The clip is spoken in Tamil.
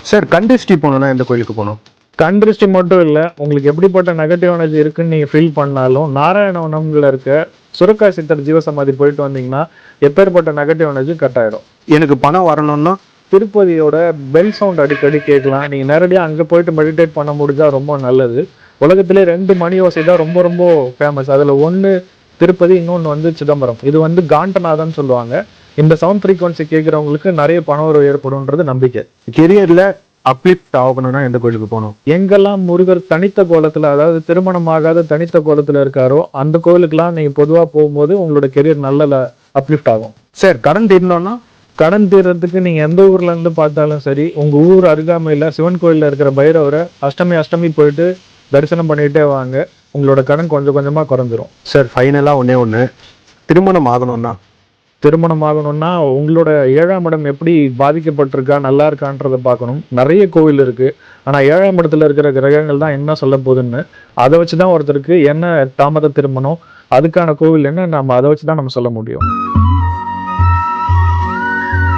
சார் கண் திருஷ்டி போகணும்னா எந்த கோயிலுக்கு போகணும்? கண் திருஷ்டி மட்டும் இல்லை, உங்களுக்கு எப்படிப்பட்ட நெகட்டிவ் எனர்ஜி இருக்குன்னு நீங்கள் ஃபீல் பண்ணாலும் நாராயணவனம்ல இருக்க சுரக்கா சித்தர் ஜீவசமாதி போயிட்டு வந்தீங்கன்னா எப்பேற்பட்ட நெகட்டிவ் எனர்ஜி கட் ஆயிடும். எனக்கு பணம் வரணும்னா திருப்பதியோட பெல் சவுண்ட் அடிக்கடி கேட்கலாம். நீங்கள் நேரடியாக அங்கே போயிட்டு மெடிடேட் பண்ண முடிஞ்சா ரொம்ப நல்லது. உலகத்திலே 2 மணி ஓசை தான் ரொம்ப ரொம்ப ஃபேமஸ். அதில் ஒன்று திருப்பதி, இன்னொன்று வந்து சிதம்பரம். இது வந்து காண்டநாதன் சொல்லுவாங்க. இந்த சவுண்ட் ஃப்ரீக்வன்சி கேட்குறவங்களுக்கு நிறைய பண வரவு ஏற்படும்ன்றது நம்பிக்கை. கெரியர்ல அப்லிஃப்ட் ஆகணும்னா எந்த கோயிலுக்கு போகணும்? எங்கெல்லாம் முருகர் தனித்த கோலத்தில், அதாவது திருமணமாகாத தனித்த கோலத்தில் இருக்காரோ அந்த கோயிலுக்கெல்லாம் நீங்கள் பொதுவாக போகும்போது உங்களோட கெரியர் நல்ல அப்லிஃப்ட் ஆகும். சார் கடன் தீரணும்னா? கடன் தீர்றதுக்கு நீங்கள் எந்த ஊர்ல இருந்து பார்த்தாலும் சரி, உங்கள் ஊர் அருகாமையில் சிவன் கோயிலில் இருக்கிற பைரவரை அஷ்டமி போயிட்டு தரிசனம் பண்ணிகிட்டே வாங்க. உங்களோட கடன் கொஞ்சம் கொஞ்சமாக குறைஞ்சிரும். சார் ஃபைனலாக ஒன்று திருமணம் ஆகணும்னா? திருமணம் ஆகணும்னா உங்களோட 7ஆம் இடம் எப்படி பாதிக்கப்பட்டிருக்கா, நல்லா இருக்கான்றதை பார்க்கணும். நிறைய கோவில் இருக்கு, ஆனால் 7ஆம் இடத்துல இருக்கிற கிரகங்கள் தான் என்ன சொல்ல போகுதுன்னு அதை வச்சு தான் ஒருத்தருக்கு என்ன தாமத திருமணம், அதுக்கான கோவில் என்ன, நம்ம அதை வச்சு தான் நம்ம சொல்ல முடியும்.